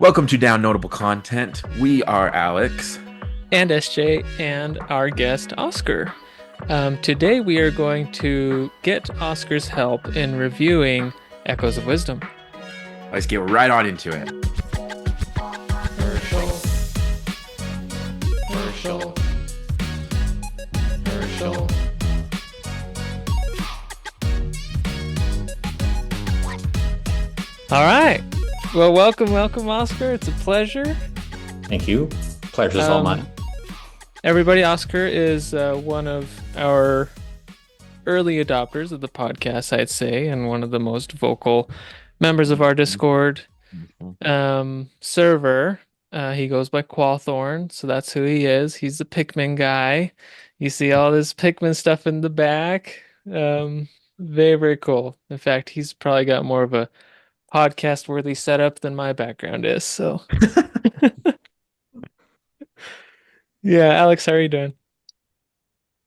Welcome to Notable Content. We are Alex and SJ and our guest Oscar. Today we are going to get Oscar's help in reviewing Echoes of Wisdom. Let's get right on into it. Herschel. All right. Well, welcome, Oscar. It's a pleasure. Thank you. Pleasure's all mine. Everybody, Oscar is one of our early adopters of the podcast, I'd say, and one of the most vocal members of our Discord server. He goes by Qualthorn, so that's who he is. He's the Pikmin guy. You see all this Pikmin stuff in the back. Very, very cool. In fact, he's probably got more of a podcast worthy setup than my background is. So yeah, Alex, how are you doing?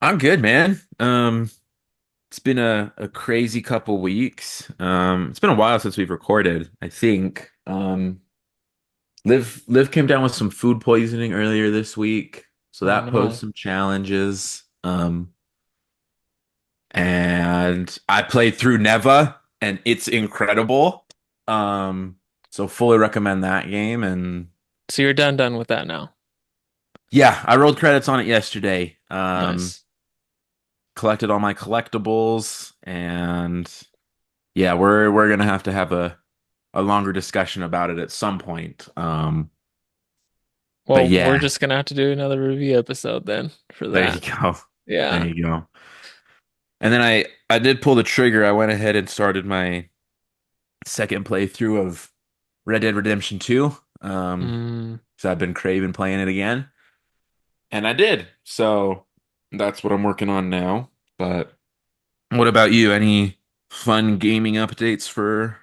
I'm good, man. It's been a crazy couple weeks. It's been a while since we've recorded, I think. Liv came down with some food poisoning earlier this week, so that posed some challenges. And I played through Neva, and it's incredible. So fully recommend that game. And so you're done with that now. Yeah, I rolled credits on it yesterday. Nice. Collected all my collectibles, and yeah, we're gonna have to have a longer discussion about it at some point. Well, yeah, we're just gonna have to do another review episode then for that. There you go. Yeah. There you go. And then I did pull the trigger. I went ahead and started my second playthrough of Red Dead Redemption 2. So I've been craving playing it again. And I did. So that's what I'm working on now. But what about you? Any fun gaming updates for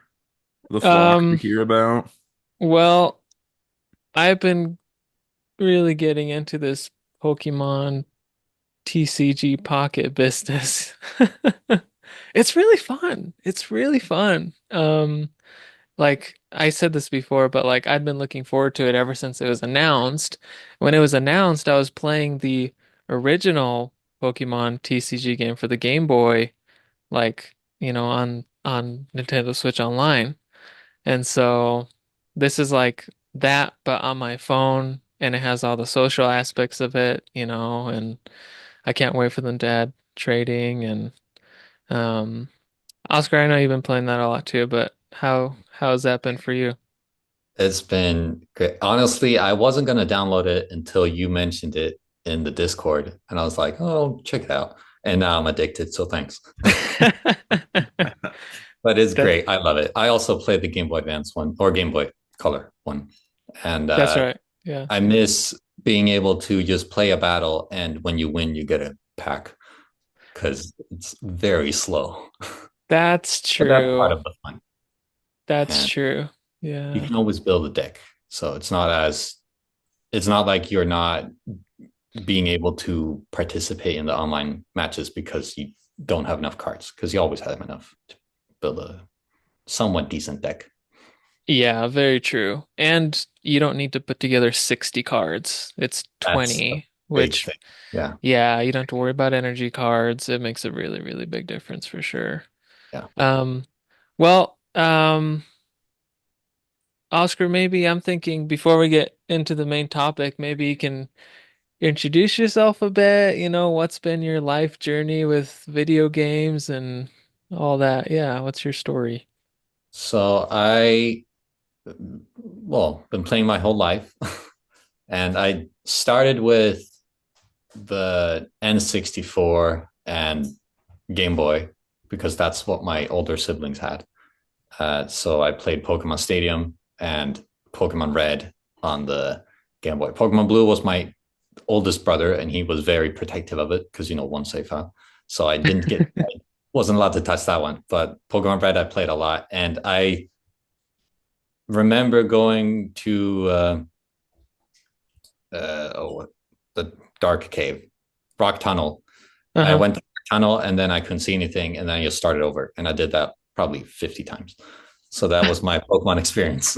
the flock to hear about? Well, I've been really getting into this Pokemon TCG Pocket business. It's really fun. It's really fun. Like I said this before, but like I've been looking forward to it ever since it was announced. When it was announced, I was playing the original Pokemon TCG game for the Game Boy, like, on Nintendo Switch Online. And so this is like that, but on my phone, and it has all the social aspects of it, and I can't wait for them to add trading and um Oscar, I know you've been playing that a lot too, but how has that been for you? It's been great. Honestly, I wasn't going to download it until you mentioned it in the Discord. And I was like, oh, check it out. And now I'm addicted. So thanks. But it's great. I love it. I also played the Game Boy Advance one or Game Boy Color one. And that's right. Yeah. I miss being able to just play a battle. And when you win, you get a pack because it's very slow. That's true. But that's part of the fun. That's true. Yeah. You can always build a deck. So it's not like you're not being able to participate in the online matches because you don't have enough cards, because you always have enough to build a somewhat decent deck. Yeah, very true. And you don't need to put together 60 cards. It's 20, which yeah, you don't have to worry about energy cards. It makes a really, really big difference for sure. Yeah. Well, Oscar, maybe I'm thinking before we get into the main topic, maybe you can introduce yourself a bit. What's been your life journey with video games and all that? Yeah, what's your story? So been playing my whole life. And I started with the N64 and Game Boy because that's what my older siblings had. So I played Pokemon Stadium and Pokemon Red on the Game Boy. Pokemon Blue was my oldest brother, and he was very protective of it because, one save file. So I wasn't allowed to touch that one. But Pokemon Red, I played a lot. And I remember going to the Dark Cave, Rock Tunnel. I went to the tunnel, and then I couldn't see anything, and then I just started over. And I did that probably 50 times. So that was my Pokemon experience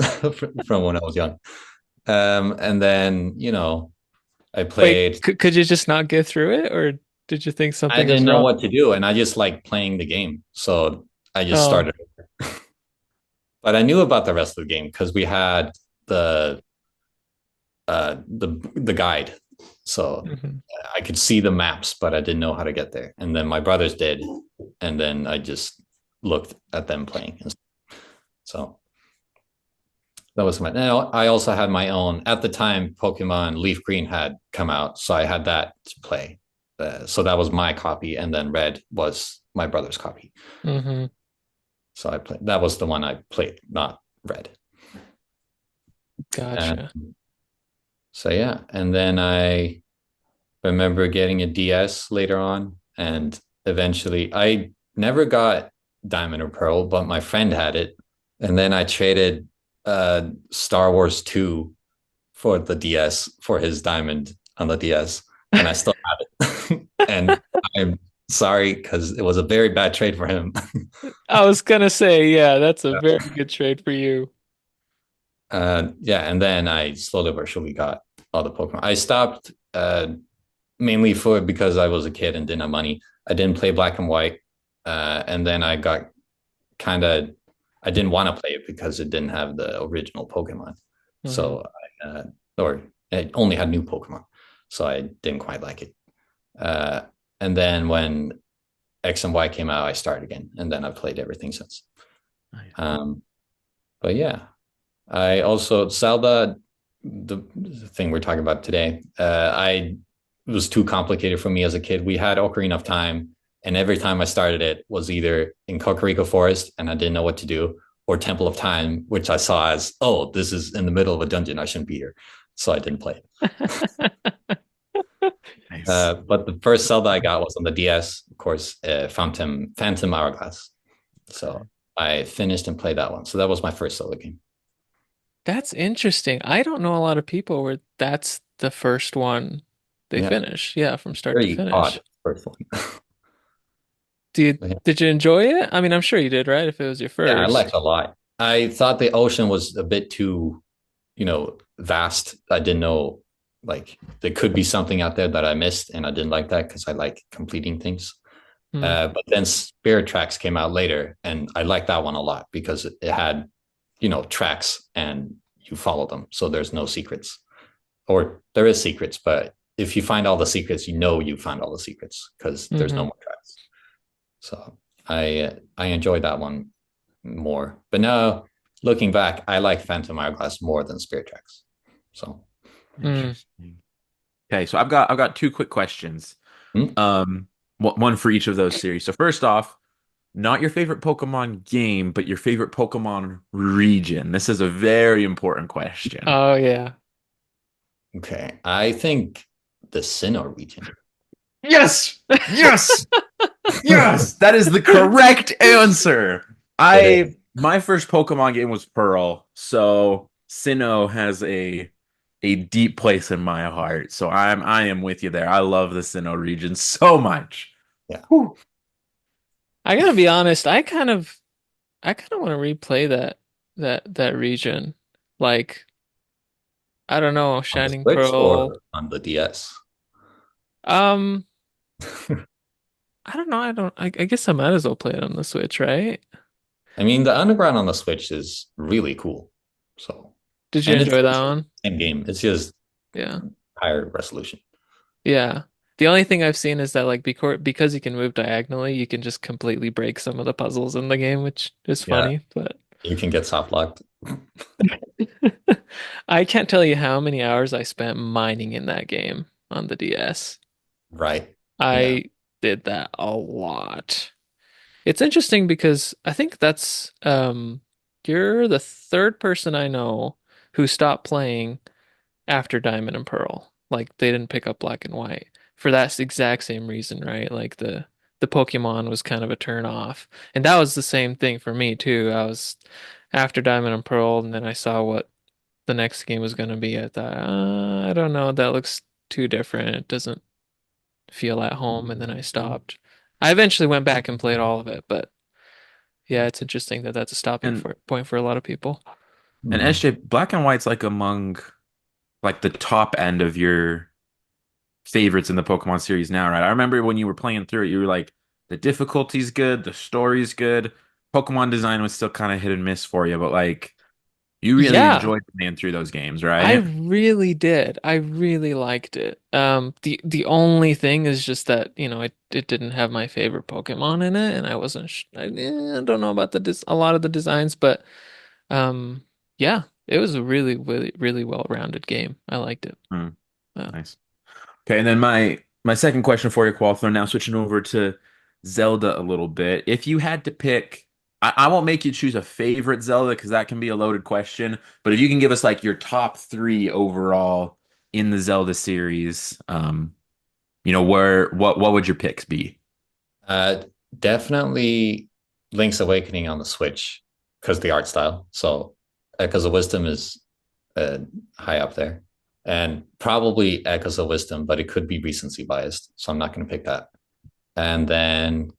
from when I was young. And then, I Wait, played. could you just not get through it, or did you think I something was didn't know wrong? what to do, and I just like playing the game. So I just Oh, started. But I knew about the rest of the game because we had the the guide. So mhm. I could see the maps, but I didn't know how to get there. And then my brothers did, and then I just looked at them playing. So that was my. Now I also had my own at the time. Pokemon Leaf Green had come out, so I had that to play. So that was my copy, and then Red was my brother's copy. Hmm. So I played. That was the one I played, not Red. And Gotcha. so yeah, and then I remember getting a DS later on, and eventually I never got Diamond or Pearl, but my friend had it, and then I traded Star Wars 2 for the DS for his Diamond on the DS, and I still have it. And I'm sorry because it was a very bad trade for him. I was gonna say, yeah, that's a very good trade for you. Yeah, and then I slowly but surely got all the Pokemon. I stopped mainly for because I was a kid and didn't have money. I didn't play Black and White, and then I got kind of I didn't want to play it because it didn't have the original Pokemon. Hmm. So or it only had new Pokemon, so I didn't quite like it. Uh, and then when X and Y came out, I started again, and then I've played everything since. Nice. Um, but yeah, I also Zelda, the thing we're talking about today. I it was too complicated for me as a kid. We had Ocarina of Time, and every time I started it was either in Kakariko Forest, and I didn't know what to do, or Temple of Time, which I saw as, oh, this is in the middle of a dungeon. I shouldn't be here, so I didn't play it. Nice. But the first Zelda I got was on the DS, of course, Phantom Hourglass. Okay. So I finished and played that one. So that was my first Zelda game. That's interesting. I don't know a lot of people where that's the first one they Yeah, finish. Yeah, from start to very odd finish. first one. Did you enjoy it? I mean, I'm sure you did, right? If it was your Yeah, I liked first. it a lot. I thought the ocean was a bit too, vast. I didn't know like there could be something out there that I missed, and I didn't like that because I like completing things. Hmm. But then Spirit Tracks came out later, and I liked that one a lot because it had, tracks and you follow them, so there's no secrets, or there is secrets, but if you find all the secrets, you find all the secrets because there's no Hmm. more tracks. So I enjoyed that one more. But now looking back, I like Phantom Hourglass more than Spirit Tracks. So Mm. Interesting. Okay, so I've got two quick questions. hmm? Um, one for each of those series. So first off, not your favorite Pokemon game, but your favorite Pokemon region. This is a very important question. Oh yeah. Okay, I think the Sinnoh region. Yes! Yes! Yes! That is the correct answer. It is. My first Pokemon game was Pearl, so Sinnoh has a deep place in my heart. So I am with you there. I love the Sinnoh region so much. Yeah. Whew. I gotta be honest, I kind of want to replay that region. Like, I don't know, On the Shining Switch Pearl. or on the DS? Um, I don't know. I guess I might as well play it on the Switch, right? I mean, the underground on the Switch is really cool. So, Did you and it's enjoy that the one? same game. It's just Yeah. higher resolution. Yeah. The only thing I've seen is that like because you can move diagonally, you can just completely break some of the puzzles in the game, which is Yeah, funny, but you can get soft locked. I can't tell you how many hours I spent mining in that game on the DS. Right. Yeah. I did that a lot. It's interesting because I think that's you're the third person I know who stopped playing after Diamond and Pearl. Like they didn't pick up Black and White for that exact same reason, right? Like the Pokemon was kind of a turn off. And that was the same thing for me too. I was after Diamond and Pearl and then I saw what the next game was going to be. I thought, I don't know, that looks too different. It doesn't feel at home and then I stopped. I eventually went back and played all of it, but Yeah, it's interesting that that's a stopping And for, point for a lot of people. Mhm. SJ, Black and White's like among like the top end of your favorites in the Pokemon series now, right? I remember when you were playing through it, you were like, the difficulty's good, the story's good. Pokemon design was still kind of hit and miss for you, but like you really Yeah, enjoyed playing through those games, I right? really did. I really liked it. The only thing is just that, it didn't have my favorite Pokemon in it, and I wasn't sh I don't know about a lot of the designs, but um, yeah, it was a really, really, really well-rounded game. I liked it. Hmm, Yeah. nice. Okay, and then my second question for you, Qualifier, now switching over to Zelda a little bit. If you had to pick, I won't make you choose a favorite Zelda because that can be a loaded question, but if you can give us like your top three overall in the Zelda series, what would your picks be? Uh, Definitely Link's Awakening on the Switch because the art style. So, Echoes of Wisdom is uh, high up there, and probably Echoes of Wisdom, but it could be recency biased, so I'm not going to pick that. And then,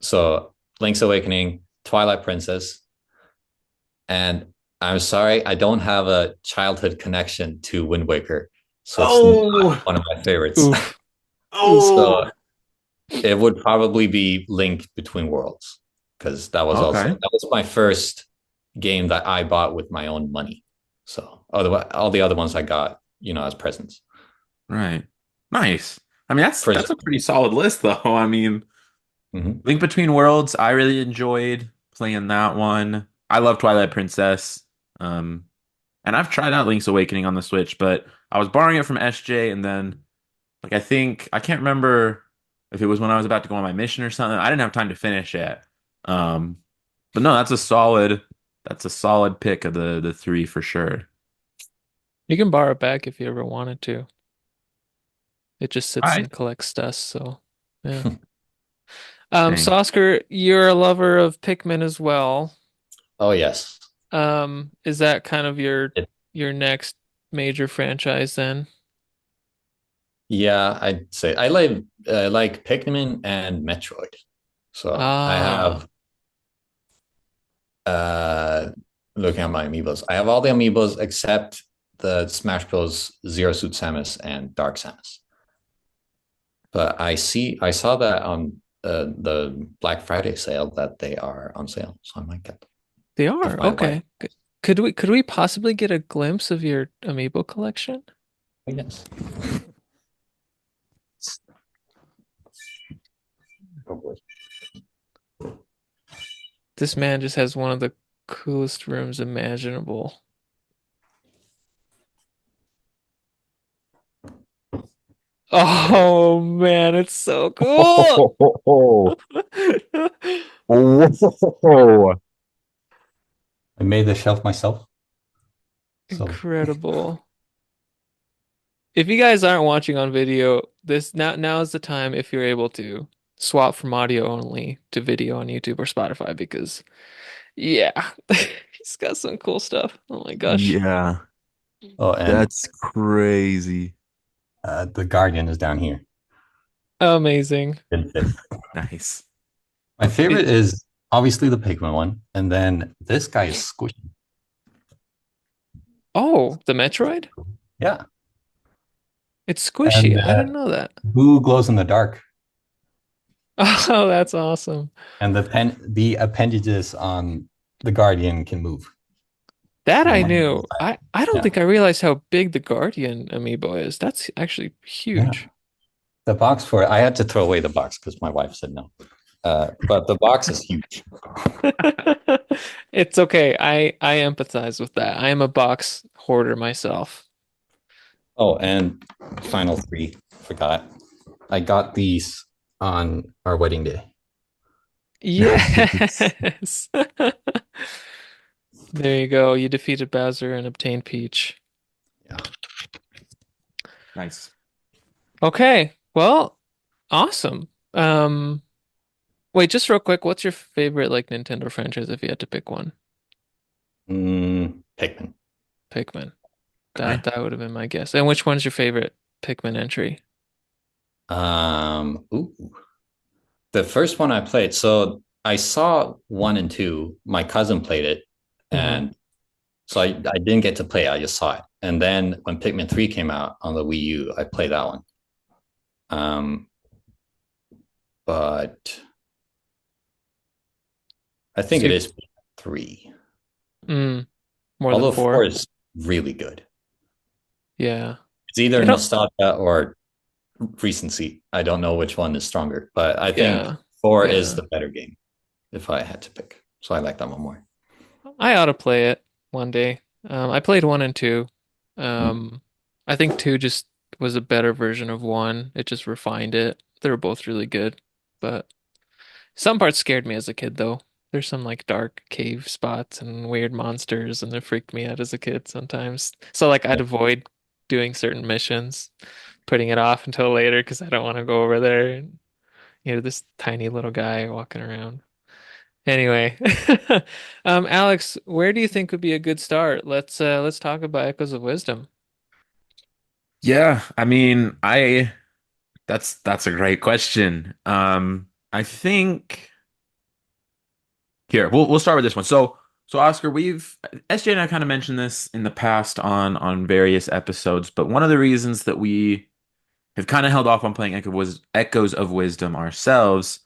so Link's Awakening, Twilight Princess, and I'm sorry, I don't have a childhood connection to Wind Waker, so it's not Oh, one of my favorites. Oof. Oof. So oh, it would probably be Link Between Worlds because okay, that was my first game that I bought with my own money. So all the other ones I got, as presents. right, nice. I mean, For that's a pretty solid list, though. I mean, Mhm. Link Between Worlds, I really enjoyed playing that one. I love Twilight Princess. Um, and I've tried out Link's Awakening on the Switch, but I was borrowing it from SJ, and then like I can't remember if it was when I was about to go on my mission or something. I didn't have time to finish it. Um, but no, that's a solid pick of the three for sure. You can borrow it back if you ever wanted to. It just All sits right, and collects dust, so yeah. So dang. Oscar, you're a lover of Pikmin as well. Oh yes. Is that kind of your It, your next major franchise then? yeah, I'd say I like Pikmin and Metroid. So I Ah, have uh looking at my amiibos. I have all the amiibos except the Smash Bros. Zero Suit Samus and Dark Samus. But I saw that on the Black Friday sale that they are on sale, so I might get them they if are. my wife. Okay. Could we possibly get a glimpse of your amiibo collection? Yes. Oh boy. This man just has one of the coolest rooms imaginable. Oh man, it's so cool. Oh, whoa. I made the shelf myself. So Incredible. If you guys aren't watching on video, this now is the time if you're able to swap from audio only to video on YouTube or Spotify because yeah, he's got some cool stuff. Oh my gosh. Yeah, oh, and that's crazy. the Guardian is down here Amazing. in fifth. Nice. My It, favorite is obviously the Pikmin one, and then this guy is squishy. oh, the Metroid? Yeah, It's and squishy. I didn't know that. Boo glows in the dark, Oh, that's awesome. and the appendages on the Guardian can move. That The I legs knew. I don't Yeah, think I realized how big the Guardian amiibo is. That's actually yeah. huge. The box for it, I had to throw away the box because my wife said no. But the box is huge. It's okay. I empathize with that. I am a box hoarder myself. Oh, and final three, forgot. I got these on our wedding day. Nice. Yes. There you go. You defeated Bowser and obtained Peach. Yeah. Nice. Okay. Well, awesome. Wait, just real quick, what's your favorite like Nintendo franchise if you had to pick one? Pikmin. Pikmin. Okay. That would have been my guess. And which one's your favorite Pikmin entry? Ooh. The first one I played. So I saw one and two. My cousin played it, Hmm. and so I didn't get to play it. I just saw it. And then when Pikmin 3 came out on the Wii U, I played that one. Um, but I think So it you, is Pikmin 3. mm, more than Although 4 four. is really good. Yeah. It's either It, nostalgia or recency. I don't know which one is stronger, but I think yeah. 4 is Yeah. the better game if I had to pick. So I like that one more. I ought to play it one day. I played one and two. Mm. Um, I think two just was a better version of one. It just refined it. They were both really good, but some parts scared me as a kid, though. There's some like dark cave spots and weird monsters, and they freaked me out as a kid sometimes. So like I'd avoid doing certain missions, putting it off until later because I don't want to go over there and this tiny little guy walking around. Anyway, Alex, where do you think would be a good start? Let's talk about Echoes of Wisdom. Yeah, I mean, I that's a great question. I think here we'll start with this one. So Oscar, we've SJ and I kind of mentioned this in the past on various episodes, but one of the reasons that we have kind of held off on playing Echoes of Wisdom ourselves,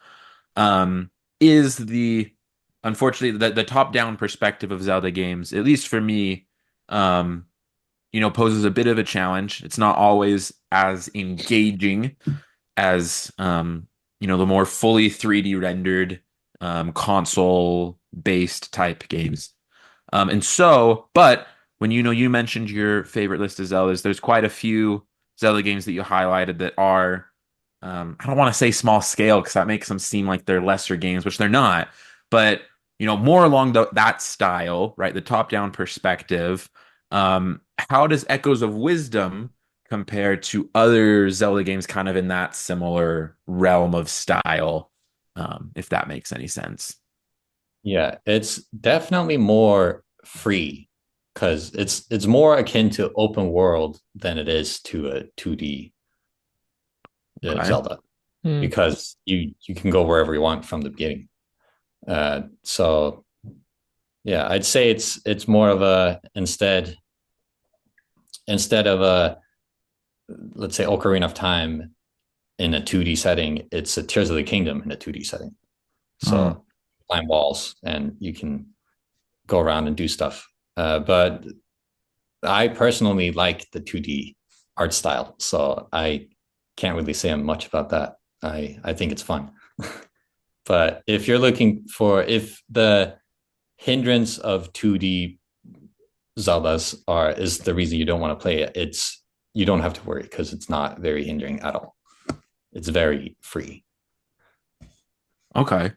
um, is the unfortunately the top-down perspective of Zelda games, at least for me, um, poses a bit of a challenge. It's not always as engaging as the more fully 3D rendered console based type games. But when you mentioned your favorite list of Zeldas, there's quite a few Zelda games that you highlighted that are, I don't want to say small scale because that makes them seem like they're lesser games, which they're not, but more along that style, right? The top-down perspective. How does Echoes of Wisdom compare to other Zelda games kind of in that similar realm of style, if that makes any sense? Yeah, it's definitely more free because it's more akin to open world than it is to a 2D Okay. Zelda Hmm. because you can go wherever you want from the beginning. So yeah, I'd say it's more of a instead of a, let's say, Ocarina of Time in a 2D setting, it's a Tears of the Kingdom in a 2D setting. Oh, So climb walls and you can go around and do stuff. But I personally like the 2D art style, so I can't really say much about that. I think it's fun. But if you're looking for if the hindrance of 2D Zeldas are is the reason you don't want to play it, it's you don't have to worry because it's not very hindering at all. It's very free. okay.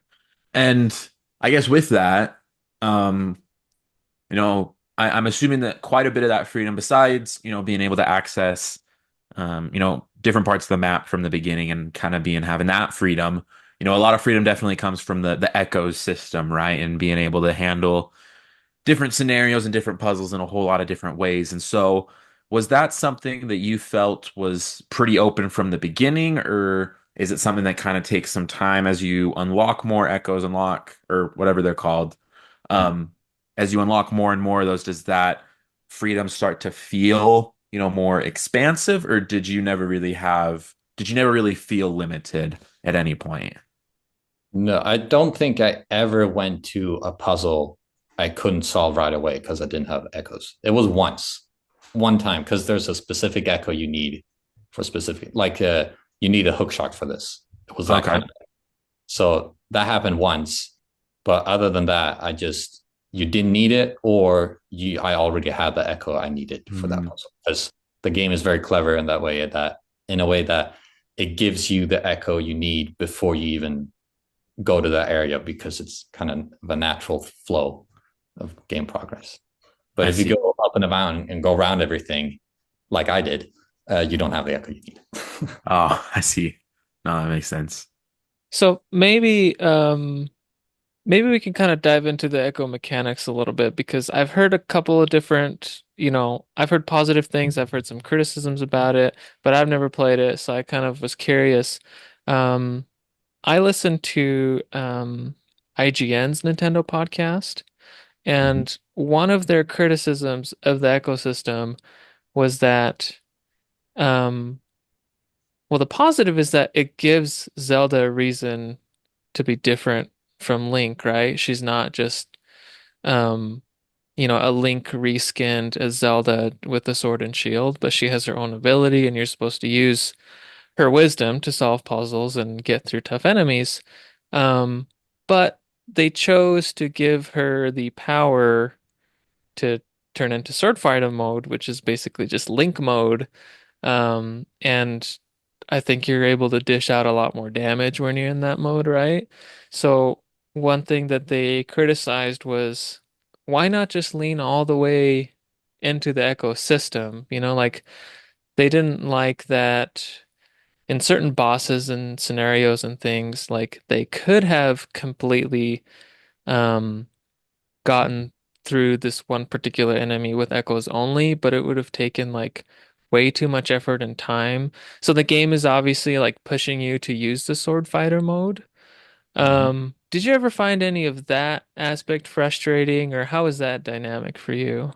And I guess with that, um, I'm assuming that quite a bit of that freedom, besides, being able to access, different parts of the map from the beginning and kind of being having that freedom, a lot of freedom definitely comes from the echoes system, right? And being able to handle different scenarios and different puzzles in a whole lot of different ways. And so, was that something that you felt was pretty open from the beginning, or is it something that kind of takes some time as you unlock more echoes, unlock or whatever they're called? Um, as you unlock more and more of those, does that freedom start to feel, more expansive, or did you never really feel limited at any point? No, I don't think I ever went to a puzzle I couldn't solve right away because I didn't have echoes. It was one time, because there's a specific echo you need for specific, like you need a hook shot for this. It was that Okay. kind of. So that happened once, but other than that, you didn't need it, or I already had the echo I needed for that Hmm. puzzle because the game is very clever in that way that in a way that it gives you the echo you need before you even go to that area because it's kind of a natural flow of game progress. But I if you see. go up and around and go around everything like I did, you don't have the echo you need. Oh, I see. No, that makes sense. So maybe we can kind of dive into the echo mechanics a little bit because I've heard a couple of different, I've heard positive things, I've heard some criticisms about it, but I've never played it, so I kind of was curious. Um, I listened to IGN's Nintendo podcast, Mhm. and one of their criticisms of the ecosystem was that, um, well, the positive is that it gives Zelda a reason to be different from Link, right? She's not just, um, a Link reskinned as Zelda with the sword and shield, but she has her own ability, and you're supposed to use her wisdom to solve puzzles and get through tough enemies. Um, but they chose to give her the power to turn into sword fighter mode, which is basically just Link mode. And I think you're able to dish out a lot more damage when you're in that mode, right? So one thing that they criticized was why not just lean all the way into the ecosystem? Like they didn't like that in certain bosses and scenarios and things, like they could have completely um gotten through this one particular enemy with echoes only, but it would have taken like way too much effort and time. So the game is obviously like pushing you to use the sword fighter mode. Mhm. Did you ever find any of that aspect frustrating, or how is that dynamic for you?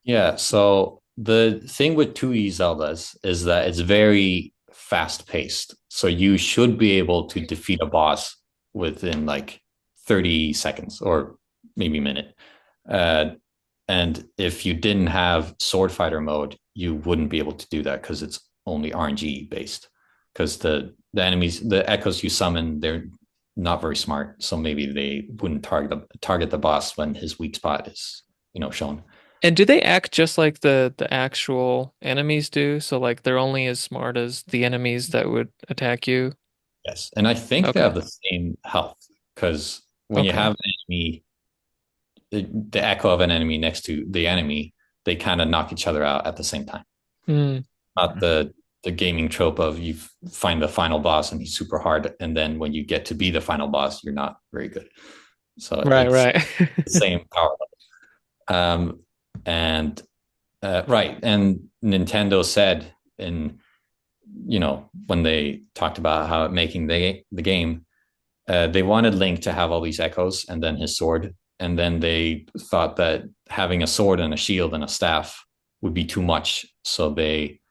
Yeah, so the thing with 2D Zeldas is that it's very fast paced. So you should be able to defeat a boss within like 30 seconds or maybe a minute. Uh, and if you didn't have Sword Fighter mode, you wouldn't be able to do that because it's only RNG based. Because the enemies, the echoes you summon, they're not very smart. So maybe they wouldn't target the boss when his weak spot is, shown. And do they act just like the actual enemies do? So like they're only as smart as the enemies that would attack you? Yes, and I think they have Okay. the same health because when you Okay. have an enemy, the echo of an enemy next to the enemy, they kind of knock each other out at the same time. Hmm. Not the gaming trope of you find the final boss and he's super hard, and then when you get to be the final boss, you're not very good. So Right, it's right. the same power level. And right, and Nintendo said in when they talked about how making the game. They wanted Link to have all these echoes and then his sword. And then they thought that having a sword and a shield and a staff would be too much. So they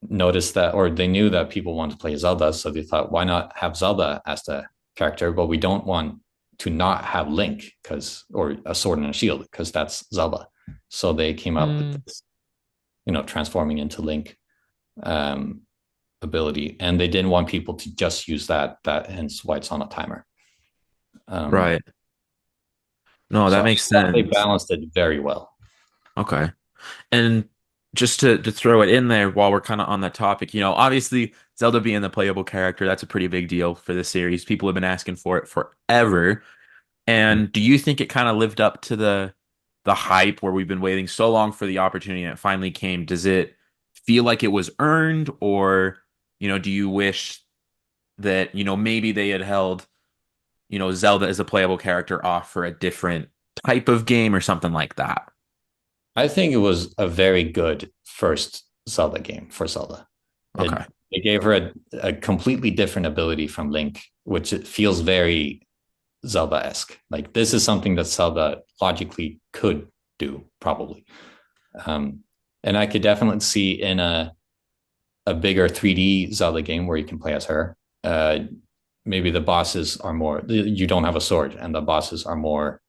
noticed that, or they knew that people wanted to play Zelda. So they thought, why not have Zelda as the character? But we don't want to not have Link or a sword and a shield because that's Zelda. So they came up with Hmm. this, transforming into Link um, ability, and they didn't want people to just use that hence why it's on a timer. Um, Right. No, so that I makes thought they sense. balanced it very well. Okay. And just to throw it in there while we're kind of on that topic, obviously Zelda being the playable character, that's a pretty big deal for the series. People have been asking for it forever. Mhm. And do you think it kind of lived up to the hype where we've been waiting so long for the opportunity and it finally came? Does it feel like it was earned, or, do you wish that, maybe they had held, Zelda as a playable character off for a different type of game or something like that? I think it was a very good first Zelda game for Zelda. Okay. It gave her a completely different ability from Link, which it feels very Zelda-esque. Like this is something that Zelda logically could do, probably. Um, and I could definitely see in a bigger 3D Zelda game where you can play as her. Maybe the bosses are more, you don't have a sword, and the bosses are more,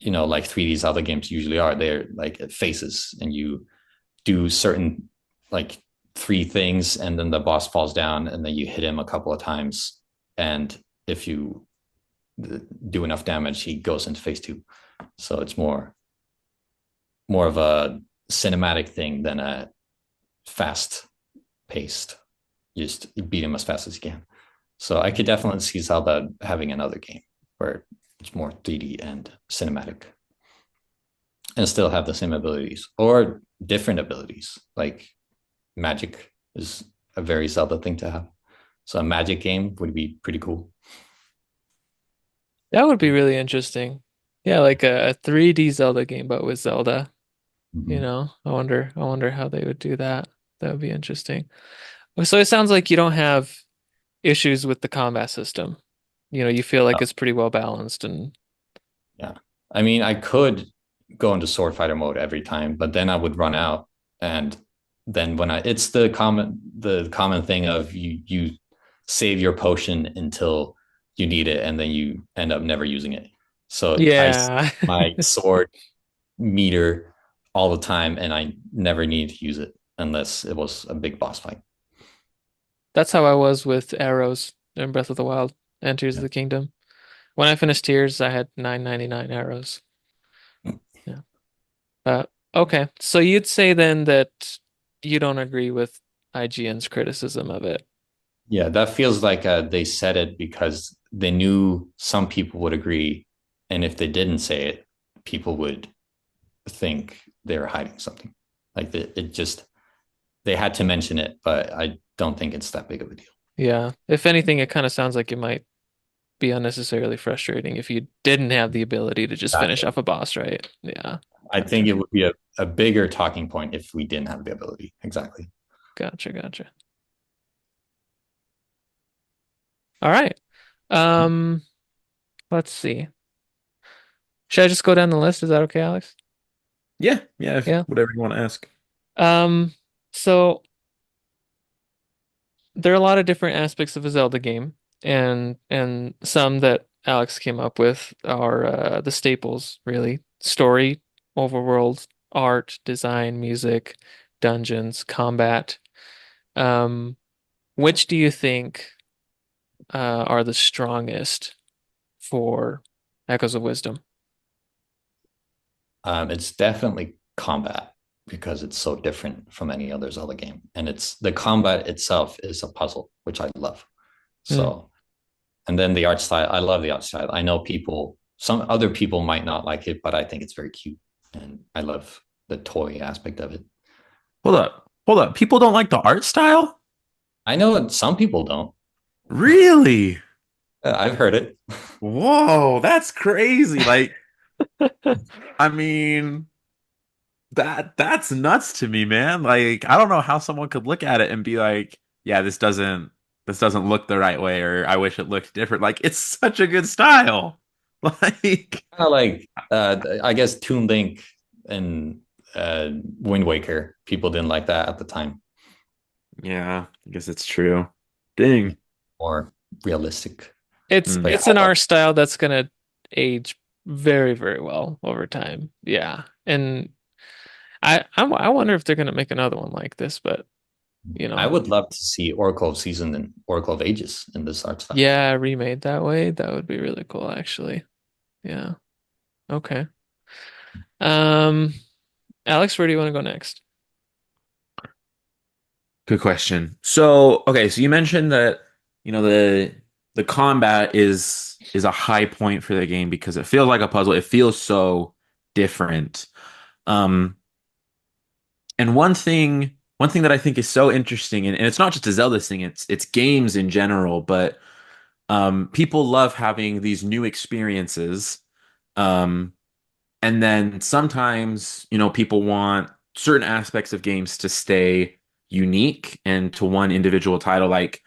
like 3D Zelda games usually are. They're like faces, and you do certain like three things, and then the boss falls down, and then you hit him a couple of times. And if you do enough damage, he goes into phase two. So it's more of a cinematic thing than a fast paced. You just beat him as fast as you can. So I could definitely see Zelda having another game where it's more 3D and cinematic and still have the same abilities or different abilities. Like magic is a very Zelda thing to have. So a magic game would be pretty cool. That would be really interesting. Yeah, like a 3D Zelda game, but with Zelda. Mm-hmm. I wonder how they would do that. That would be interesting. So it sounds like you don't have issues with the combat system. You feel like Oh, it's pretty well balanced and yeah. I mean, I could go into sword fighter mode every time, but then I would run out. And then when it's the common thing of you save your potion until you need it, and then you end up never using it. So I yeah. my sword meter all the time, and I never need to use it unless it was a big boss fight. That's how I was with arrows in Breath of the Wild and Tears of Yeah. the Kingdom. When I finished Tears, I had 999 arrows. Yeah. Okay. So you'd say then that you don't agree with IGN's criticism of it. Yeah, that feels like they said it because they knew some people would agree, and if they didn't say it, people would think they were hiding something. Like it just they had to mention it, but I don't think it's that big of a deal. Yeah. If anything, it kind of sounds like it might be unnecessarily frustrating if you didn't have the ability to just finish Exactly. off a boss, right? Yeah. I think Gotcha. it would be a bigger talking point if we didn't have the ability. Exactly. Gotcha. Gotcha. All right. Um, let's see. Should I just go down the list? Is that okay, Alex? Yeah, yeah, Yeah. whatever you want to ask. Um, so there are a lot of different aspects of a Zelda game, and some that Alex came up with are the staples, really. Story, overworld, art, design, music, dungeons, combat. Um, which do you think are the strongest for Echoes of Wisdom? It's definitely combat because it's so different from any other Zelda game, and it's the combat itself is a puzzle, which I love. Hmm. So, and then the art style, I love the art style. I know some other people might not like it, but I think it's very cute, and I love the toy aspect of it. Hold up, hold up. People don't like the art style? I know that some people don't. Really? I've heard it. Whoa, that's crazy. Like, I mean, that's nuts to me, man. Like, I don't know how someone could look at it and be like, yeah, this doesn't look the right way, or I wish it looked different. Like, it's such a good style. Like, Kind of like I guess Toon Link and Wind Waker. People didn't like that at the time. yeah, I guess it's true. Dang. More realistic. It's But Mm. yeah, it's I an love art style that's gonna age very, very well over time. Yeah. And I wonder if they're gonna make another one like this, but it. you I know, would love to see Oracle of Season and Oracle of Ages in this art style. yeah, remade that way, that would be really cool actually. Yeah. Okay. Um, Alex, where do you want to go next? Good question. So, okay, so you mentioned that, the combat is a high point for the game because it feels like a puzzle. It feels so different. Um, and one thing that I think is so interesting, and it's not just a Zelda thing, it's games in general, but people love having these new experiences. Um, and then sometimes, people want certain aspects of games to stay unique and to one individual title. Like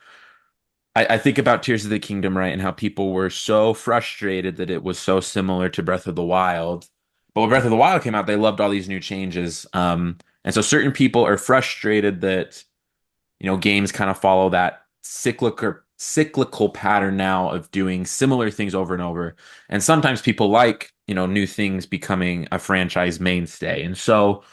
I think about Tears of the Kingdom, right? And how people were so frustrated that it was so similar to Breath of the Wild. But when Breath of the Wild came out, they loved all these new changes. And so certain people are frustrated that, games kind of follow that cyclical pattern now of doing similar things over and over. And sometimes people like, new things becoming a franchise mainstay. And so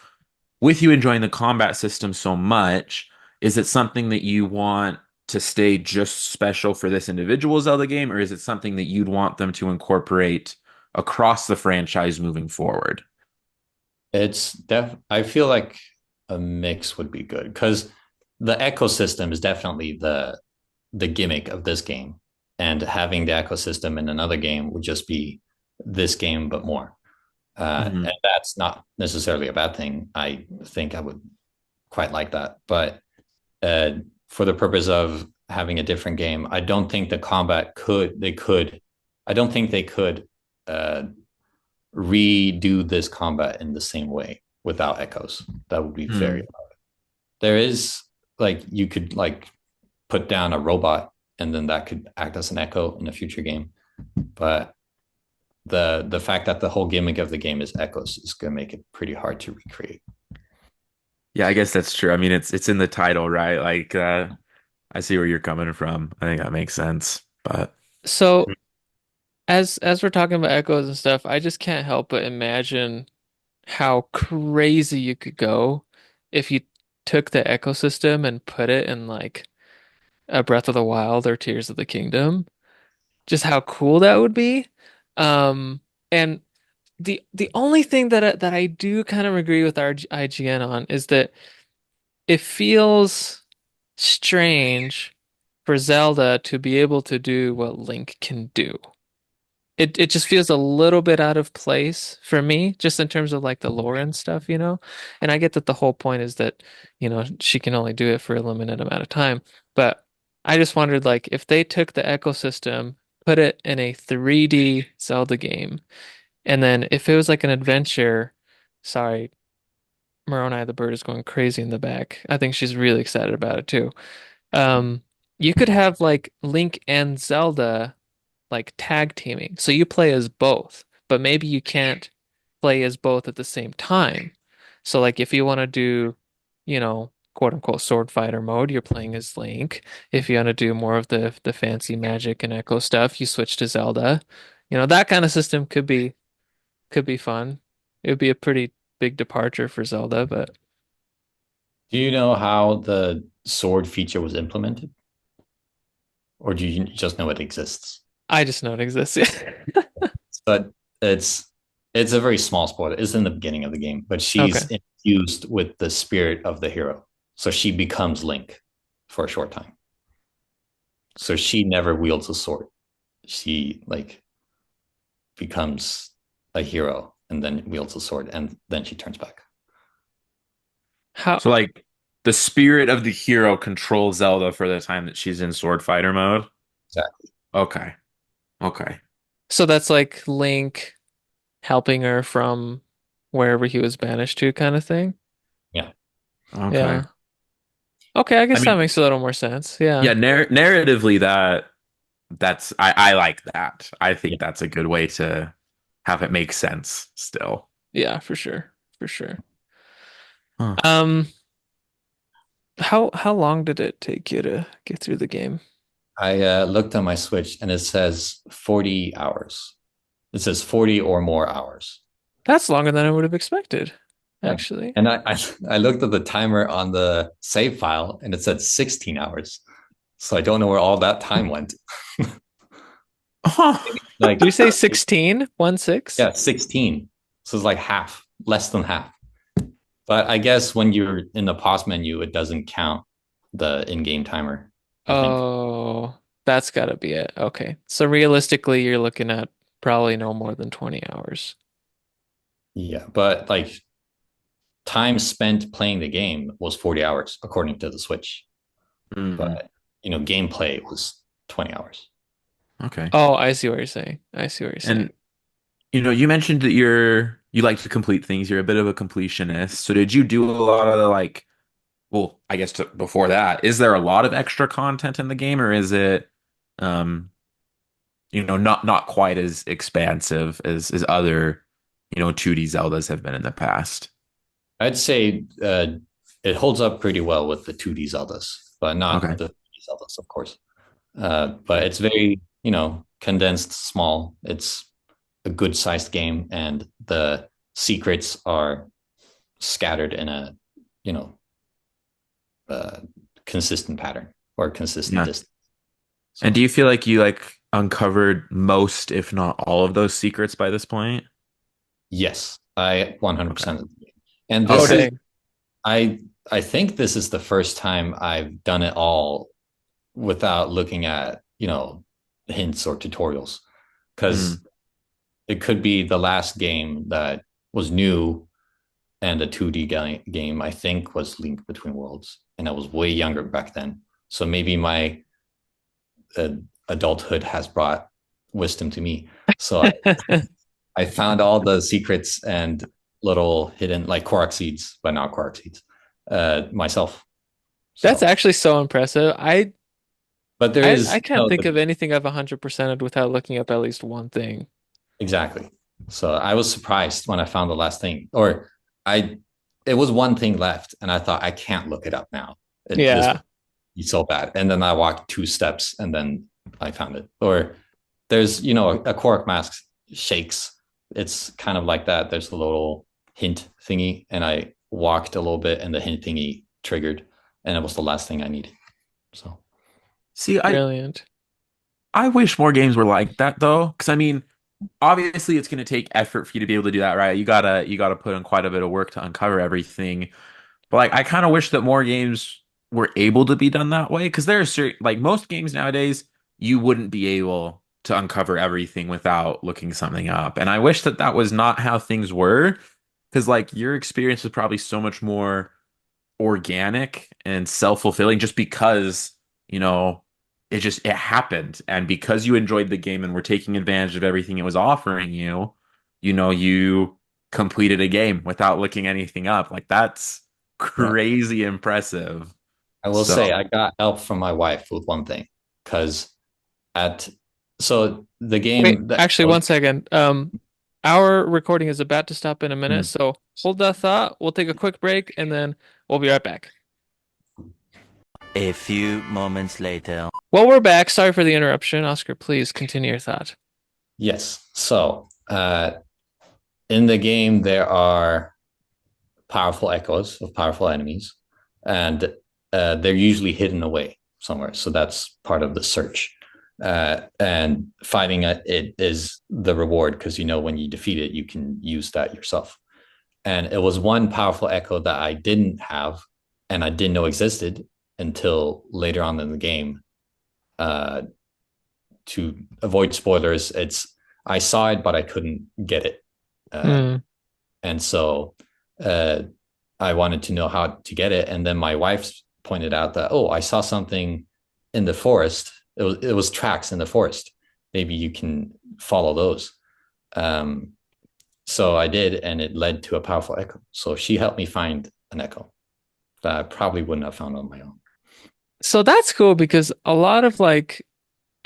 with you enjoying the combat system so much, is it something that you want to stay just special for this individual Zelda game, or is it something that you'd want them to incorporate across the franchise moving forward? I feel like a mix would be good because the ecosystem is definitely the gimmick of this game, and having the ecosystem in another game would just be this game but more. Hmm. And that's not necessarily a bad thing. I think I would quite like that, but uh, for the purpose of having a different game, I don't think the combat could they could I don't think they could uh, redo this combat in the same way without echoes. That would be very. Hmm. There is like you could like put down a robot and then that could act as an echo in a future game. But the fact that the whole gimmick of the game is echoes is going to make it pretty hard to recreate. Yeah, I guess that's true. I mean, it's in the title, right? Like, I see where you're coming from. I think that makes sense. But So as we're talking about echoes and stuff, I just can't help but imagine how crazy you could go if you took the ecosystem and put it in like a Breath of the Wild or Tears of the Kingdom. Just how cool that would be. And the only thing that I do kind of agree with our IGN on is that it feels strange for Zelda to be able to do what Link can do. It just feels a little bit out of place for me, just in terms of like the lore and stuff, you know? And I get that the whole point is that, she can only do it for a limited amount of time. But I just wondered like if they took the ecosystem, put it in a 3D Zelda game, and then if it was like an adventure, sorry, Moroni the bird is going crazy in the back. I think she's really excited about it too. Um, you could have like Link and Zelda like tag teaming. So you play as both, but maybe you can't play as both at the same time. So like if you want to do, quote unquote sword fighter mode, you're playing as Link. If you want to do more of the fancy magic and echo stuff, you switch to Zelda. That kind of system could be fun. It would be a pretty big departure for Zelda, but Do you know how the sword feature was implemented, or do you just know it exists? I just know it exists. But it's a very small spoiler. It's in the beginning of the game, but Okay. she's infused with the spirit of the hero, so she becomes Link for a short time. So she never wields a sword. She like becomes a hero and then wields a sword, and then she turns back. How so like the spirit of the hero controls Zelda for the time that she's in sword fighter mode. Exactly. Okay. Okay. so that's like Link helping her from wherever he was banished to kind of thing. Yeah. Okay. Yeah. Okay, I I guess that mean, makes a little more sense. Yeah. yeah, narratively that's I like that. I Yeah. think that's a good way to have it make sense still. Yeah, for sure. For sure. Huh. Um, how long did it take you to get through the game? I looked on my Switch and it says 40 hours. It says 40 or more hours. That's longer than I would have expected, Yeah. actually. And I looked at the timer on the save file and it said 16 hours. So I don't know where all that time went. Huh. Like, Did you say 16? 1 6? yeah, 16. So it's like half, less than half. But I guess when you're in the pause menu, it doesn't count the in-game timer, I think. Oh, that's gotta be it. Okay. So realistically, you're looking at probably no more than 20 hours. Yeah, but like time spent playing the game was 40 hours according to the Switch. Mhm. But gameplay was 20 hours. Okay. Oh, I see what you're saying. I see what you're saying. And you mentioned that you like to complete things. You're a bit of a completionist. So did you do a lot of the like, well, I guess before that, is there a lot of extra content in the game, or is it um, not quite as expansive as other, 2D Zeldas have been in the past? I'd say it holds up pretty well with the 2D Zeldas, but not Okay. the 3D Zeldas, of course. But it's very, condensed, small. It's a good sized game, and the secrets are scattered in a, you know, uh, consistent pattern or consistent Yeah. distance. And do So you feel like you like uncovered most, if not all of those secrets by this point? yes, I Okay. 100%. And Oh, this Okay. is dang. I I think this is the first time I've done it all without looking at, hints or tutorials. Mm, Because it could be the last game that was new and a 2D game, I think, was Link Between Worlds. And I was way younger back then. So maybe my uh, adulthood has brought wisdom to me. So I found all the secrets and little hidden, like Korok seeds, but not Korok seeds, myself. That's So actually so impressive. I But there I is, can't think of anything I've 100%ed without looking up at least one thing. exactly. So I was surprised when I found the last thing, or I, it was one thing left, and I thought I can't look it up now. This Yeah. would be so bad. And then I walked 2 steps, and then I found it. Or there's, a cork mask shakes. It's kind of like that. There's a little hint thingy, and I walked a little bit, and the hint thingy triggered, and it was the last thing I needed. So See, Brilliant. I wish more games were like that though, because I mean, obviously it's going to take effort for you to be able to do that, right? You gotta put in quite a bit of work to uncover everything. But like, I kind of wish that more games were able to be done that way, because there are certain, like most games nowadays, you wouldn't be able to uncover everything without looking something up. And I wish that that was not how things were, because like your experience is probably so much more organic and self-fulfilling just because, you know, it happened. And because you enjoyed the game and were taking advantage of everything it was offering you, you completed a game without looking anything up. Like that's yeah, crazy impressive. I will So, say I got help from my wife with one thing because at so the Wait, game that actually, one second. Our recording is about to stop in a minute, mm. so hold that thought. We'll take a quick break and then we'll be right back. A few moments later. Well, we're back. Sorry for the interruption. Oscar, please continue your thought. yes. So in the game there are powerful echoes of powerful enemies, and they're usually hidden away somewhere. So that's part of the search. And fighting it is the reward because when you defeat it, you can use that yourself. And it was one powerful echo that I didn't have and I didn't know existed until later on in the game. To avoid spoilers, I saw it, but I couldn't get it. Uh, Hmm. and so uh, I wanted to know how to get it. And then my wife pointed out that, oh, I saw something in the forest. It was tracks in the forest. Maybe you can follow those. Um, so I did, and it led to a powerful echo. So she helped me find an echo that I probably wouldn't have found on my own. So that's cool because a lot of like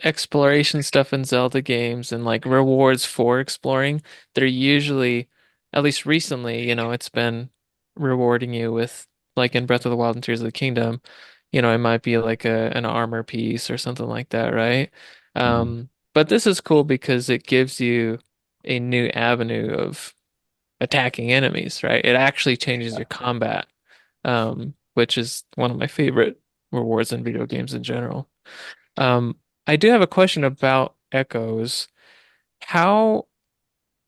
exploration stuff in Zelda games and like rewards for exploring, they're usually, at least recently, it's been rewarding you with like in Breath of the Wild and Tears of the Kingdom, it might be like an armor piece or something like that, right? Mm-hmm. But this is cool because it gives you a new avenue of attacking enemies, right? It actually changes your combat, which is one of my favorite rewards in video games in general. Um, I do have a question about echoes. How,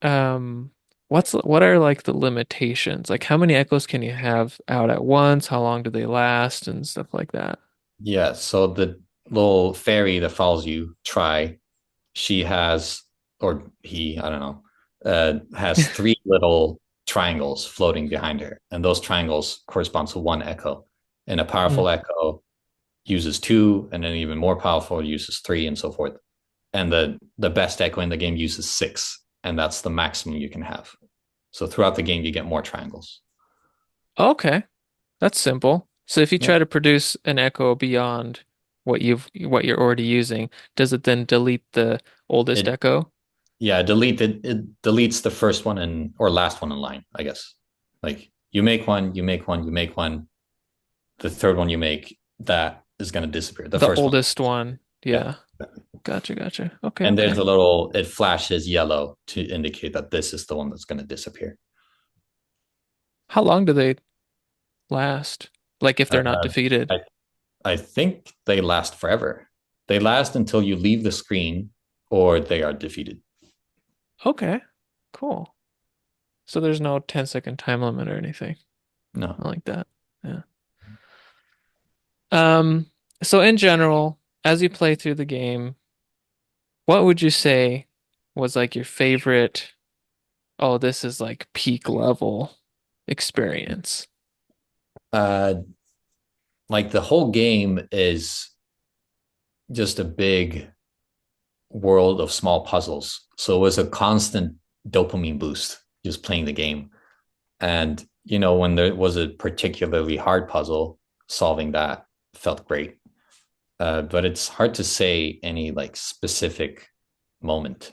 um, what are like the limitations? Like how many echoes can you have out at once? How long do they last and stuff like that? Yeah. So the little fairy that follows you, Try, she has, or he, I don't know, has three little triangles floating behind her. And those triangles correspond to one echo. And a Hmm. powerful echo uses two, and then even more powerful uses three, and so forth. And the best echo in the game uses six, and that's the maximum you can have. So throughout the game, you get more triangles. Okay, that's simple. So if you Yeah. try to produce an echo beyond what you're already using, does it then delete the oldest It echo? yeah, it deletes the first one and or last one in line, I guess. Like you make one, you make one, you make one. The third one you make, that is going to disappear. The The first one. oldest one. Yeah. Yeah. Gotcha, gotcha. Okay, And there's okay. a little, it flashes yellow to indicate that this is the one that's going to disappear. How long do they last? Like if they're not Uh, defeated. I, I think they last forever. They last until you leave the screen or they are defeated. Okay, cool. So there's no 10-second time limit or anything. No. I like that. Yeah. Um, so in general, as you play through the game, what would you say was like your favorite, oh, this is like peak level experience? Uh, like the whole game is just a big world of small puzzles. So it was a constant dopamine boost just playing the game. And, when there was a particularly hard puzzle, solving that felt great. but it's hard to say any like specific moment,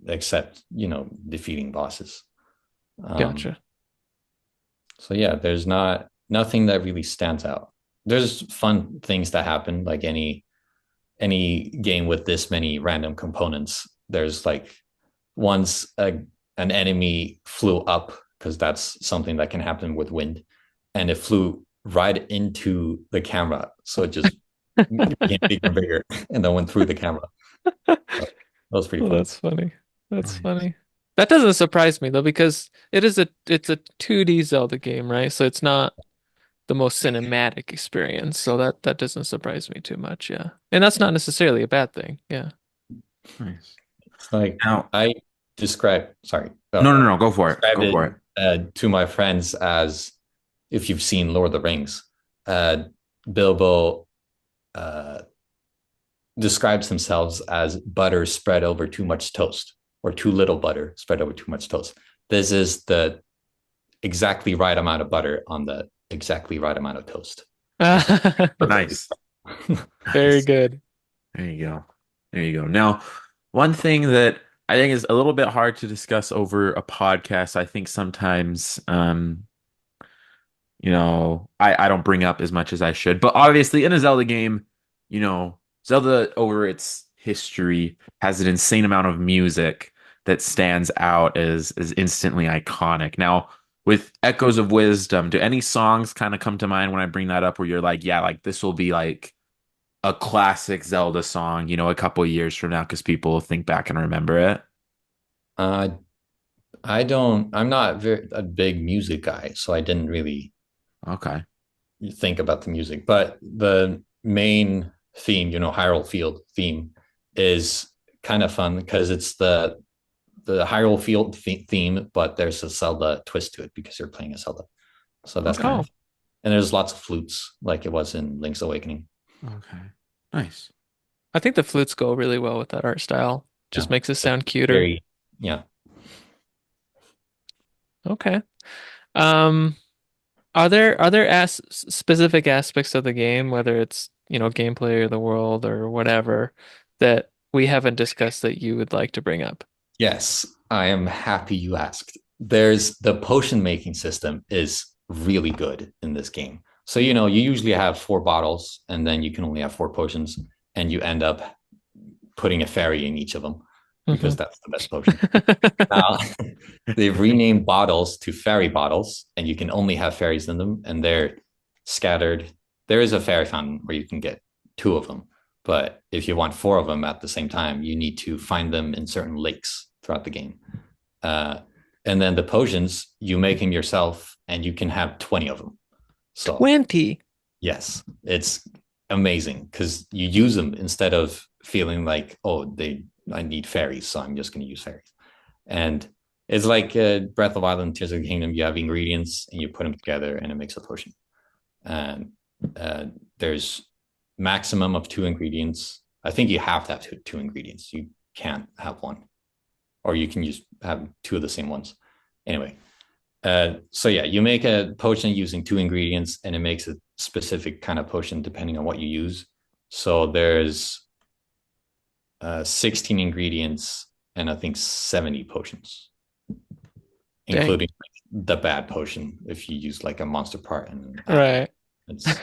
except defeating bosses. Um, Gotcha. so yeah, there's nothing that really stands out. There's fun things that happen, like any game with this many random components. There's like once an enemy flew up because that's something that can happen with wind, and it flew right into the camera, so it just became bigger and bigger, and then went through the camera. So that was pretty Well, fun. that's funny. That's Nice. funny. That doesn't surprise me though, because it's a 2D Zelda game, right? So it's not the most cinematic experience. So that doesn't surprise me too much, yeah. And that's not necessarily a bad thing. Yeah. Nice. It's like Now, I describe, sorry, no, no, no, go for it. described Go it for it. to my friends as if you've seen Lord of the Rings, uh, Bilbo uh, describes themselves as butter spread over too much toast, or too little butter spread over too much toast. This is the exactly right amount of butter on the exactly right amount of toast. It's perfect. Nice. Very Nice. good. There you go. There you go. Now, one thing that I think is a little bit hard to discuss over a podcast, I think sometimes, I don't bring up as much as I should. But obviously, in a Zelda game, Zelda over its history has an insane amount of music that stands out as instantly iconic. Now, with Echoes of Wisdom, do any songs kind of come to mind when I bring that up where you're like, yeah, like this will be like a classic Zelda song, a couple of years from now because people will think back and remember it? Uh, I'm not a big music guy, so I didn't really Okay. think about the music. But the main theme, Hyrule Field theme, is kind of fun because it's the Hyrule Field theme, but there's a Zelda twist to it because you're playing a Zelda. So that's kind Okay. of fun. And there's lots of flutes, like it was in Link's Awakening. Okay. Nice. I think the flutes go really well with that art style. Yeah, Just makes it sound cuter. very yeah. Okay. Um, are there specific aspects of the game, whether it's, gameplay or the world or whatever, that we haven't discussed that you would like to bring up? Yes, I am happy you asked. There's the potion making system is really good in this game. So you usually have 4 bottles, and then you can only have 4 potions, and you end up putting a fairy in each of them because Hmm. that's the best potion. Now, they've renamed bottles to fairy bottles, and you can only have fairies in them, and they're scattered. There is a fairy fountain where you can get 2 of them, but if you want 4 of them at the same time, you need to find them in certain lakes throughout the game. Uh, and then the potions, you make them yourself, and you can have 20 of them. So 20. yes, it's amazing because you use them instead of feeling like, oh, I need fairies, so I'm just going to use fairies. And it's like Breath of Wild and Tears of the Kingdom. You have ingredients and you put them together, and it makes a potion. And there's maximum of 2 ingredients. I think you have to have two ingredients. You can't have one, or you can have 2 of the same ones. Anyway, so yeah, you make a potion using 2 ingredients, and it makes a specific kind of potion depending on what you use. So there's 16 ingredients and I think 70 potions, Dang. including the bad potion if you use like a monster part and Right. it's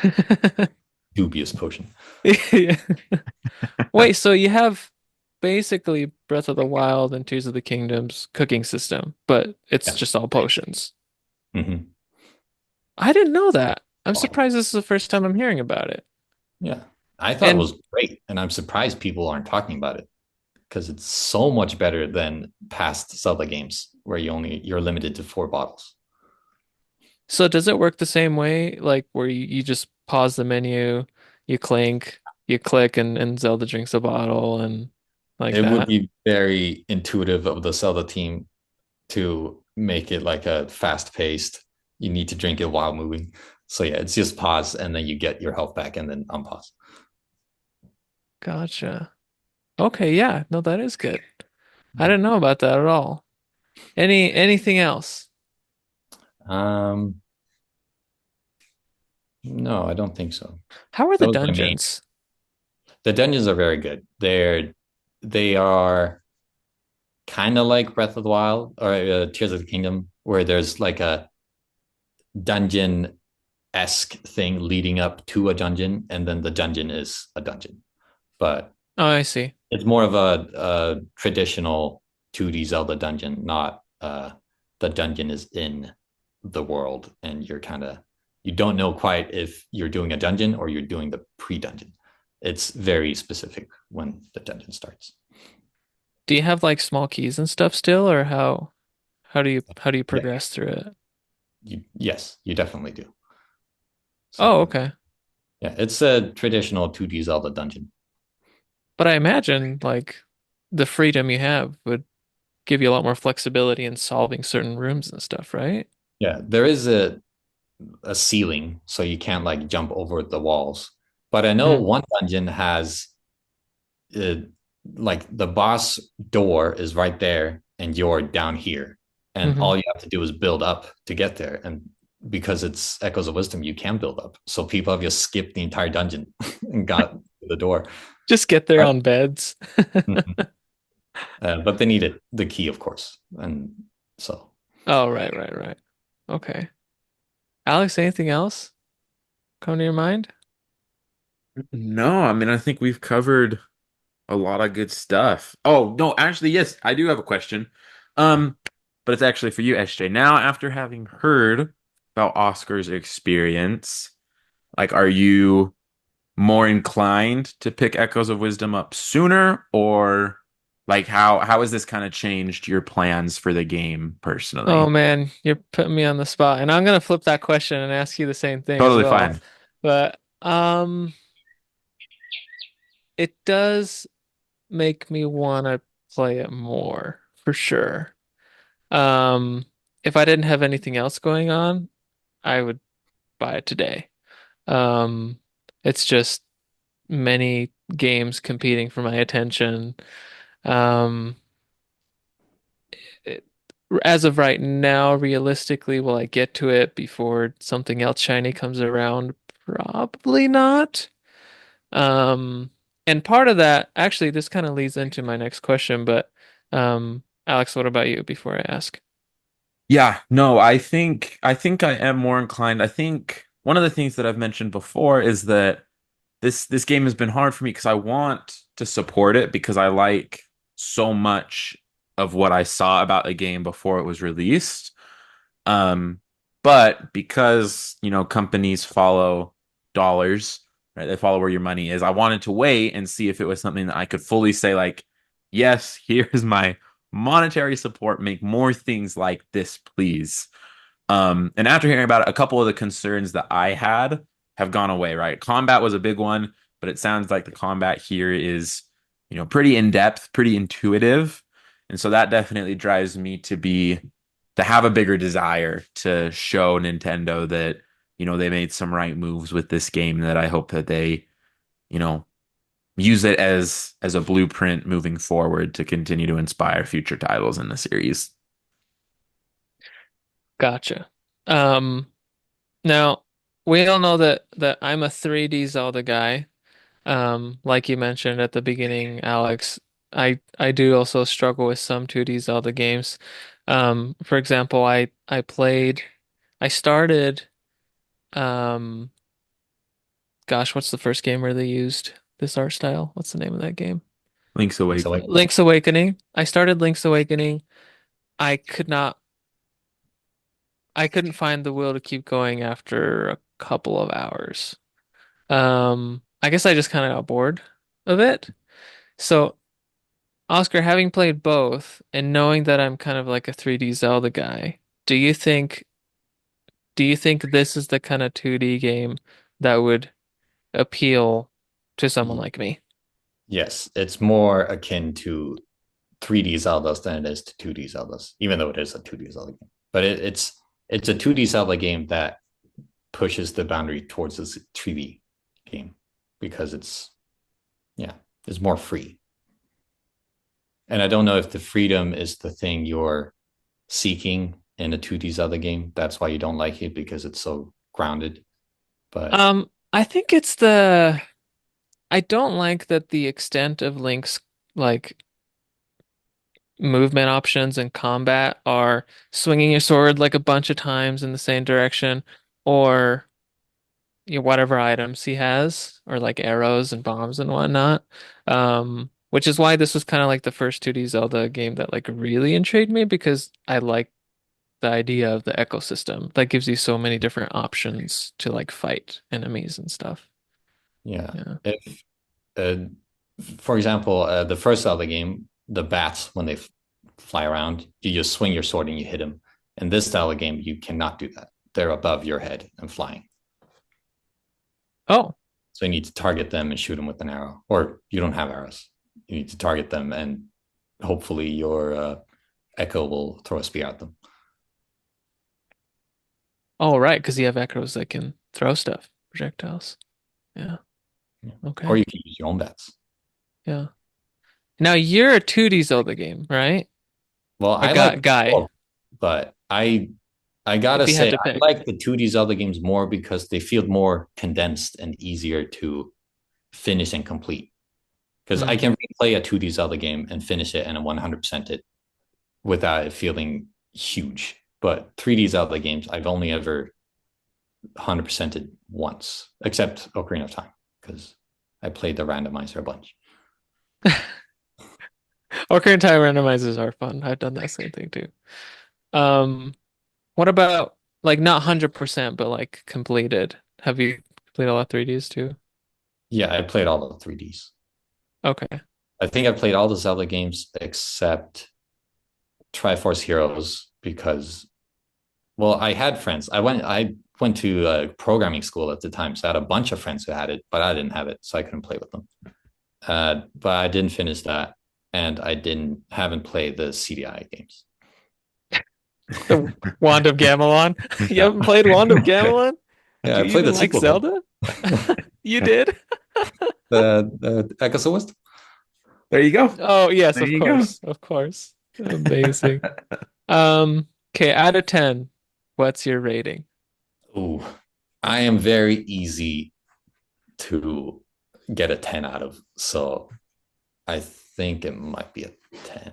dubious potion. Yeah. Wait, so you have basically Breath of the Wild and Tears of the Kingdom's cooking system, but it's Yeah. just all potions. Mm-hmm. I didn't know that. I'm surprised this is the first time I'm hearing about it. Yeah. I thought it And was great, and I'm surprised people aren't talking about it because it's so much better than past Zelda games where you're limited to 4 bottles. so does it work the same way, like where you just pause the menu, you clink, you click, and Zelda drinks a bottle and like It would that? be very intuitive of the Zelda team to make it like a fast paced. You need to drink it while moving. So yeah, it's just pause and then you get your health back and then unpause. Gotcha. Okay, yeah. No, that is good. I didn't know about that at all. Anything else? Um, No, I don't think so. How are the Those are the main. dungeons? The dungeons are very good. They are kind of like Breath of the Wild or Tears of the Kingdom, where there's like a dungeon esque thing leading up to a dungeon, and then the dungeon is a dungeon. But Oh, I see. it's more of a traditional 2D Zelda dungeon, not the dungeon is in the world, and you don't know quite if you're doing a dungeon or you're doing the pre-dungeon. It's very specific when the dungeon starts. Do you have like small keys and stuff still, or how do you Yeah, progress through it? yes, you definitely do. Oh, So okay. yeah, it's a traditional 2D Zelda dungeon. But I imagine like the freedom you have would give you a lot more flexibility in solving certain rooms and stuff, right? Yeah, there is a ceiling, so you can't like jump over the walls. But I know Mm. one dungeon has uh, like the boss door is right there, and you're down here, and Hmm. all you have to do is build up to get there. And because it's Echoes of Wisdom, you can build up. So people have just skipped the entire dungeon and got to the door. Just get there But, on beds. mhm. But they needed the key, of course, and so Oh, right, right, right. Okay. Alex, anything else come to your mind? No, I mean, I think we've covered a lot of good stuff. Oh, no, actually, yes, I do have a question. Um, but it's actually for you, SJ. Now, after having heard about Oscar's experience, like, are you more inclined to pick Echoes of Wisdom up sooner, or like how has this kind of changed your plans for the game Oh personally? man, you're putting me on the spot. And I'm gonna flip that question and ask you the same thing as Totally well. fine. But it does make me wanna play it more for sure. Um, if I didn't have anything else going on, I would buy it today. Um, it's just many games competing for my attention. Um, it, as of right now, realistically, will I get to it before something else shiny comes around? Probably not. Um, and part of that, actually, this kind of leads into my next question, but Alex, what about you before I ask? Yeah, no, I think I am more inclined. I think one of the things that I've mentioned before is that this game has been hard for me because I want to support it because I like so much of what I saw about the game before it was released. Um, but because, companies follow dollars, right? They follow where your money is. I wanted to wait and see if it was something that I could fully say, like, yes, here's my monetary support. Make more things like this, please. And after hearing about it, a couple of the concerns that I had have gone away, right? Combat was a big one, but it sounds like the combat here is, pretty in depth, pretty intuitive. And so that definitely drives me to have a bigger desire to show Nintendo that, they made some right moves with this game that I hope that they, you know, use it as a blueprint moving forward to continue to inspire future titles in the series. Gotcha. Um, Now we all know that I'm a 3D Zelda guy. Like you mentioned at the beginning, Alex, I do also struggle with some 2D Zelda games. For example, I started um gosh, what's the first game where they used this art style? What's the name of that game? Link's so like Awakening. Link's Awakening. I started Link's Awakening. I could not I couldn't find the will to keep going after a couple of hours. I guess I just kind of got bored of it. So, Oscar, having played both and knowing that I'm kind of like a 3D Zelda guy, do you think do you think this is the kind of 2D game that would appeal to someone like me? yes, it's more akin to 3D Zeldas than it is to 2D Zeldas, even though it is a 2D Zelda game. But it's a 2D Zelda game that pushes the boundary towards this 3D game because yeah, it's more free. And I don't know if the freedom is the thing you're seeking in a 2D Zelda game. That's why you don't like it because it's so grounded. But I think I don't like that the extent of Link's like movement options and combat are swinging your sword like a bunch of times in the same direction, or whatever items he has, or like arrows and bombs and whatnot. Which is why this was kind of like the first 2D Zelda game that like really intrigued me because I like the idea of the ecosystem that gives you so many different options to like fight enemies and stuff. yeah, Yeah. if uh, for example, the first Zelda game, the bats when they fly around, you just swing your sword and you hit them. In this style of game, you cannot do that. They're above your head and flying. Oh, So you need to target them and shoot them with an arrow, or you don't have arrows. You need to target them, and hopefully your echo will throw a spear at them. oh, right, because you have echoes that can throw stuff, projectiles. Yeah. Yeah. Or Okay. you can use your own bats. Yeah. Now you're a 2D Zelda game, right? Well, A I like guy, both, but I gotta if you had say to I pick. like the 2D Zelda games more because they feel more condensed and easier to finish and complete. Because I Mm. can replay a 2D Zelda game and finish it and 100% it without it feeling huge. But 3D Zelda games, I've only ever 100%ed once, except Ocarina of Time, because I played the randomizer a bunch. Ocarina of Time randomizers are fun. I've done that same thing too. Um, what about like not 100%, but like completed? Have you played a lot of 3Ds too? Yeah, I played all the 3Ds. Okay. I think I played all the Zelda games except Triforce Heroes because, well, I had friends. I went to programming school at the time, so I had a bunch of friends who had it, but I didn't have it, so I couldn't play with them. But I didn't finish that, and I didn't haven't played the CDI games. The Wand of Gamelon. You Yeah, haven't played Wand of Gamelon? yeah, Do I you played the even like sequel though. Zelda? You did? The Echo Soulist. There you go. Oh, yes, There of you go. course. Of course. Amazing. Okay, out of 10, what's your rating? Ooh, I am very easy to get a 10 out of, so I think it might be a 10.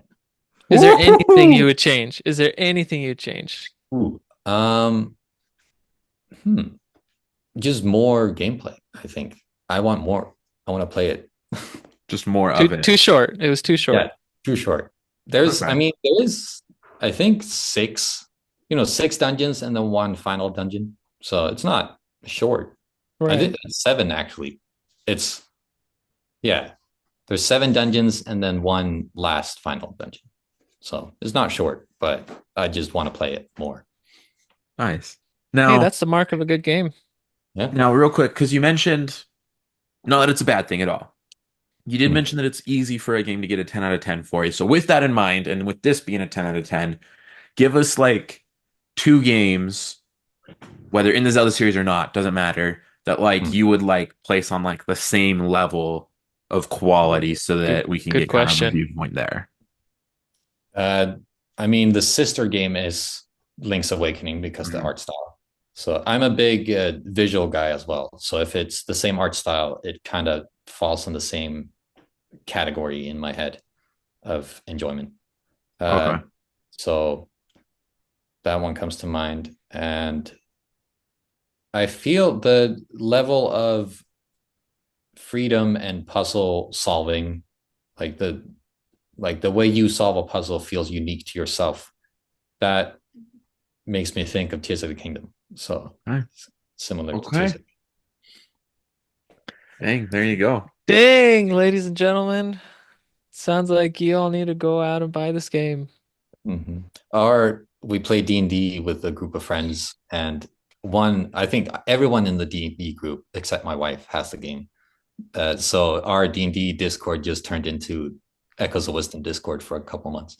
Is there anything you Woo-hoo! would change? Is there anything you'd change? Ooh, hmm, just more gameplay. I think I want more. I want to play it. Just more Too of it. too short. It was too Yeah, short. too short. There's, Okay. I mean, there is, I think six dungeons and then one final dungeon. So it's not short. I Right. did seven actually. It's, yeah, there's seven dungeons and then one last final dungeon. So it's not short, but I just want to play it more. Nice. Hey, Now, that's the mark of a good game. Yeah. now, real quick, because you mentioned not that it's a bad thing at all. You did Hmm. mention that it's easy for a game to get a 10 out of 10 for you. So with that in mind, and with this being a 10 out of 10, give us like two games, whether in the Zelda series or not, doesn't matter, that like Hmm. you would like place on like the same level of quality so Good that we can good get kind of a question. viewpoint there. Uh, I mean, the sister game is Link's Awakening because the Mhm. art style. So I'm a big visual guy as well. So if it's the same art style, it kind of falls in the same category in my head of enjoyment. Uh, Okay. so that one comes to mind. And I feel the level of freedom and puzzle solving, like the way you solve a puzzle feels unique to yourself. That makes me think of Tears of the Kingdom. So All right. similar to Tears Okay. of Dang, there you go. Dang, ladies and gentlemen. Sounds like you all need to go out and buy this game. Mm-hmm. Or we play D&D with a group of friends, and I think everyone in the D&D group except my wife has the game. So our D&D Discord just turned into Echoes of Wisdom Discord for a couple months.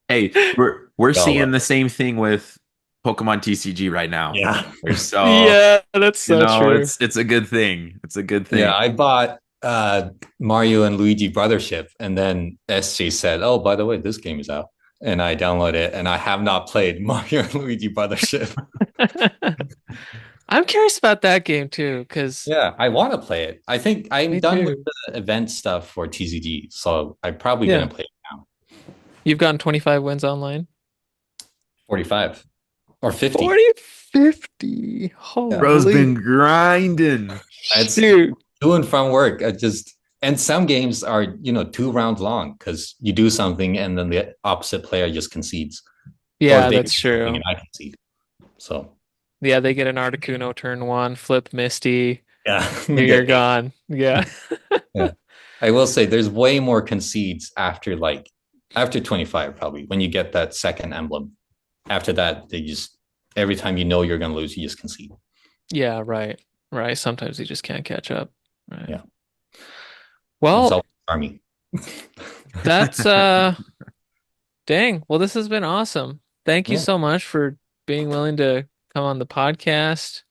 Hey, we're We all love seeing the it. same thing with Pokemon TCG right now. Yeah. So, Yeah, that's so true. it's a good thing. It's a good Yeah, thing. I bought Mario and Luigi Brothership, and then SJ said, "Oh, by the way, this game is out." And I downloaded it, and I have not played Mario and Luigi Brothership. I'm curious about that game too, because Yeah, I want to play it. I think I'm me done with too. the event stuff for TCG, so I'm probably Yeah. gonna play it now. You've gotten 25 wins online. 45 or 50. 40, 50. Yeah. Bro's Holy been grinding. It's shoot. to and from work. I just and some games are 2 rounds long because you do something and then the opposite player just concedes, or Yeah, they that's do something true. and I concede. So Yeah, they get an Articuno turn one, flip Misty. yeah, they You're get 8. gone. Yeah. Yeah, I will say there's way more concedes after 25 probably when you get that second emblem. After that, they just every time you're gonna lose, you just concede. Yeah, right. Right. Sometimes you just can't catch up. Right. Yeah, it's Well, all army. that's dang. Well, this has been awesome. Thank you Yeah, so much for being willing to come on the podcast.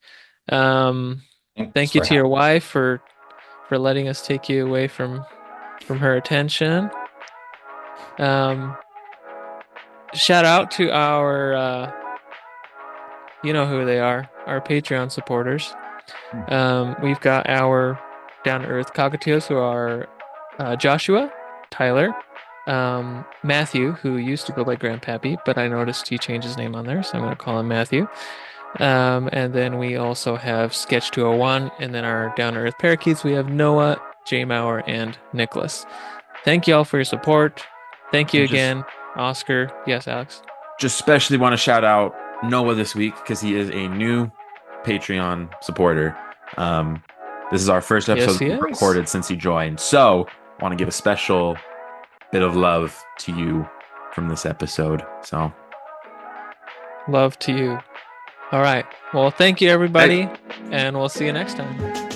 Um, thanks thank you for to your having me. wife for letting us take you away from her attention. Um, shout out to our you know who they are, our Patreon supporters. We've got our Down to Earth cockatiels who are Joshua, Tyler, Matthew, who used to go by Grandpappy, but I noticed he changed his name on there, so I'm going to call him Matthew. And then we also have Sketch 201, and then our Down to Earth parakeets, we have Noah, J Maurer, and Nicholas. Thank you all for your support. Thank you And just again, Oscar. Yes, Alex. just especially want to shout out Noah this week because he is a new Patreon supporter. Um, this is our first episode Yes, that he we've is. recorded since he joined. So want to give a special bit of love to you from this episode. So Love to you. All right. Well, thank you, hey, everybody, and we'll see you next time.